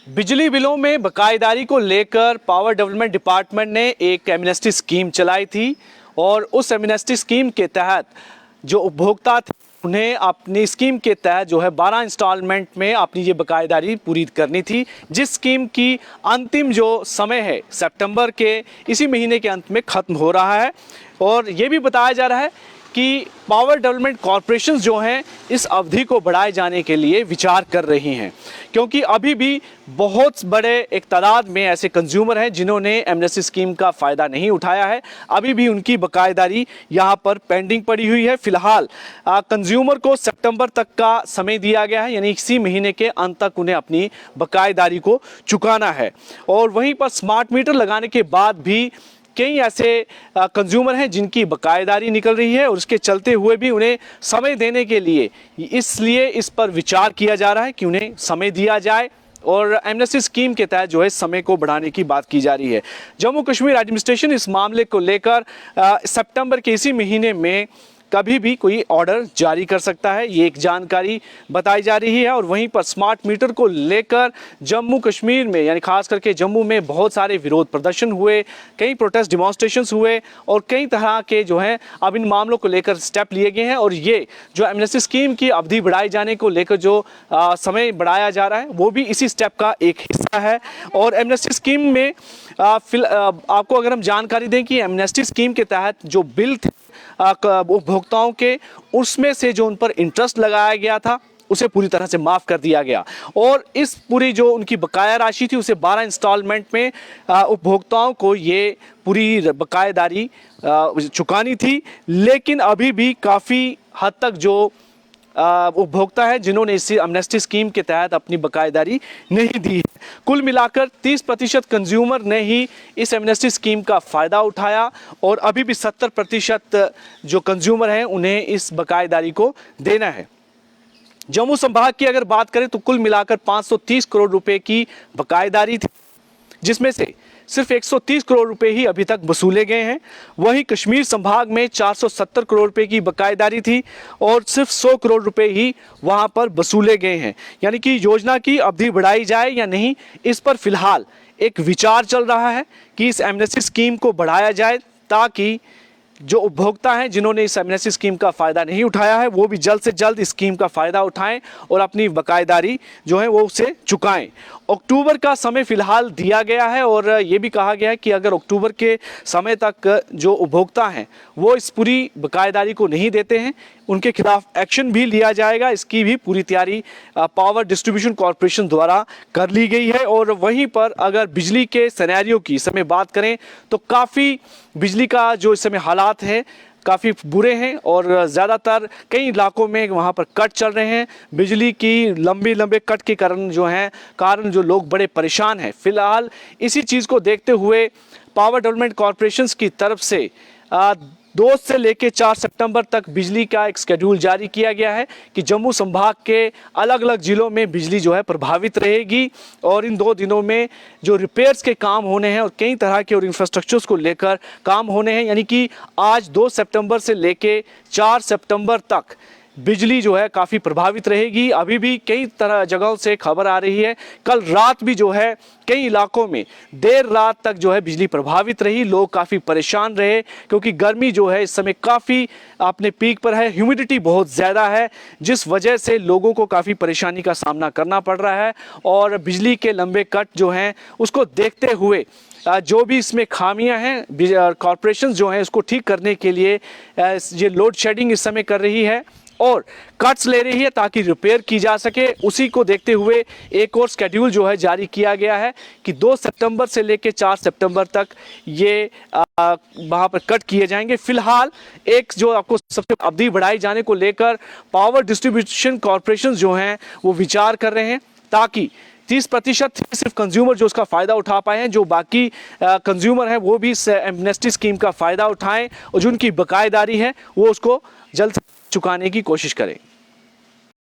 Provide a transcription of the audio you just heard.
बिजली बिलों में बकायेदारी को लेकर पावर डेवलपमेंट डिपार्टमेंट ने एक एमनेस्टी स्कीम चलाई थी और उस एमनेस्टी स्कीम के तहत जो उपभोक्ता थे उन्हें अपनी स्कीम के तहत जो है 12 इंस्टॉलमेंट में अपनी ये बकायेदारी पूरी करनी थी, जिस स्कीम की अंतिम जो समय है सितंबर के इसी महीने के अंत में ख़त्म हो रहा है। और ये भी बताया जा रहा है कि पावर डेवलपमेंट कॉरपोरेशंस जो हैं इस अवधि को बढ़ाए जाने के लिए विचार कर रही हैं, क्योंकि अभी भी बहुत बड़े एक तादाद में ऐसे कंज्यूमर हैं जिन्होंने एमनेस्टी स्कीम का फ़ायदा नहीं उठाया है। अभी भी उनकी बकायेदारी यहाँ पर पेंडिंग पड़ी हुई है। फिलहाल कंज्यूमर को सितंबर तक का समय दिया गया है, यानी इसी महीने के अंत तक उन्हें अपनी बकायेदारी को चुकाना है। और वहीं पर स्मार्ट मीटर लगाने के बाद भी कई ऐसे कंज्यूमर हैं जिनकी बकायेदारी निकल रही है और उसके चलते हुए भी उन्हें समय देने के लिए इसलिए इस पर विचार किया जा रहा है कि उन्हें समय दिया जाए और एमनेस्टी स्कीम के तहत जो है समय को बढ़ाने की बात की जा रही है। जम्मू कश्मीर एडमिनिस्ट्रेशन इस मामले को लेकर सितंबर के इसी महीने में कभी भी कोई ऑर्डर जारी कर सकता है, ये एक जानकारी बताई जा रही है। और वहीं पर स्मार्ट मीटर को लेकर जम्मू कश्मीर में यानी खास करके जम्मू में बहुत सारे विरोध प्रदर्शन हुए, कई प्रोटेस्ट डिमॉन्स्ट्रेशंस हुए और कई तरह के जो हैं अब इन मामलों को लेकर स्टेप लिए गए हैं। और ये जो एमनेस्टी स्कीम की अवधि बढ़ाए जाने को लेकर जो समय बढ़ाया जा रहा है वो भी इसी स्टेप का एक हिस्सा है। और एमनेस्टी स्कीम में आपको अगर हम जानकारी दें कि एमनेस्टी स्कीम के तहत जो बिल थे उपभोक्ताओं के, उसमें से जो उन पर इंटरेस्ट लगाया गया था उसे पूरी तरह से माफ़ कर दिया गया और इस पूरी जो उनकी बकाया राशि थी उसे 12 इंस्टॉलमेंट में उपभोक्ताओं को ये पूरी बकायेदारी चुकानी थी। लेकिन अभी भी काफ़ी हद तक जो उपभोक्ता है जिन्होंने इस एमनेस्टी स्कीम के तहत अपनी बकायेदारी नहीं दी है। कुल मिलाकर 30% कंज्यूमर ने ही इस एमनेस्टी स्कीम का फ़ायदा उठाया और अभी भी 70% जो कंज्यूमर हैं उन्हें इस बकायेदारी को देना है। जम्मू संभाग की अगर बात करें तो कुल मिलाकर 530 करोड़ रुपए की बकायेदारी थी, जिसमें से सिर्फ 130 करोड़ रुपए ही अभी तक वसूले गए हैं। वहीं कश्मीर संभाग में 470 करोड़ रुपए की बकायेदारी थी और सिर्फ 100 करोड़ रुपए ही वहां पर वसूले गए हैं। यानी कि योजना की अवधि बढ़ाई जाए या नहीं, इस पर फिलहाल एक विचार चल रहा है कि इस एमनेस्टी स्कीम को बढ़ाया जाए ताकि जो उपभोक्ता हैं जिन्होंने इस एमनेस्टी स्कीम का फ़ायदा नहीं उठाया है वो भी जल्द से जल्द इस स्कीम का फ़ायदा उठाएं और अपनी बकायेदारी जो है वो उसे चुकाएं। अक्टूबर का समय फ़िलहाल दिया गया है और ये भी कहा गया है कि अगर अक्टूबर के समय तक जो उपभोक्ता हैं वो इस पूरी बकायेदारी को नहीं देते हैं उनके खिलाफ एक्शन भी लिया जाएगा। इसकी भी पूरी तैयारी पावर डिस्ट्रीब्यूशन कॉरपोरेशन द्वारा कर ली गई है। और वहीं पर अगर बिजली के सिनेरियो की इस समय बात करें तो काफ़ी बिजली का जो इस समय हालात है काफ़ी बुरे हैं और ज़्यादातर कई इलाकों में वहाँ पर कट चल रहे हैं। बिजली की लंबे कट के कारण जो लोग बड़े परेशान हैं। फिलहाल इसी चीज़ को देखते हुए पावर डेवलपमेंट कॉरपोरेशंस की तरफ से 2 से लेकर 4 सितंबर तक बिजली का एक शेड्यूल जारी किया गया है कि जम्मू संभाग के अलग अलग ज़िलों में बिजली जो है प्रभावित रहेगी और इन 2 दिनों में जो रिपेयर्स के काम होने हैं और कई तरह के और इंफ्रास्ट्रक्चर्स को लेकर काम होने हैं। यानी कि आज 2 सितंबर से लेकर 4 सितंबर तक बिजली जो है काफ़ी प्रभावित रहेगी। अभी भी कई तरह जगहों से खबर आ रही है, कल रात भी जो है कई इलाकों में देर रात तक जो है बिजली प्रभावित रही। लोग काफ़ी परेशान रहे क्योंकि गर्मी जो है इस समय काफ़ी अपने पीक पर है, ह्यूमिडिटी बहुत ज़्यादा है, जिस वजह से लोगों को काफ़ी परेशानी का सामना करना पड़ रहा है। और बिजली के लंबे कट जो हैं उसको देखते हुए जो भी इसमें खामियां हैं कॉरपोरेशन जो हैं उसको ठीक करने के लिए ये लोड शेडिंग इस समय कर रही है और कट्स ले रही है ताकि रिपेयर की जा सके। उसी को देखते हुए एक और शेड्यूल जो है जारी किया गया है कि 2 सितंबर से लेकर 4 सितंबर तक ये वहाँ पर कट किए जाएंगे। फिलहाल एक जो आपको सबसे अवधि बढ़ाई जाने को लेकर पावर डिस्ट्रीब्यूशन कॉरपोरेशन जो हैं वो विचार कर रहे हैं ताकि 30% सिर्फ कंज्यूमर जो उसका फ़ायदा उठा पाए हैं, जो बाकी कंज्यूमर हैं वो भी इस एमनेस्टी स्कीम का फ़ायदा उठाएं और जो उनकी बकायेदारी है वो उसको जल्द चुकाने की कोशिश करें।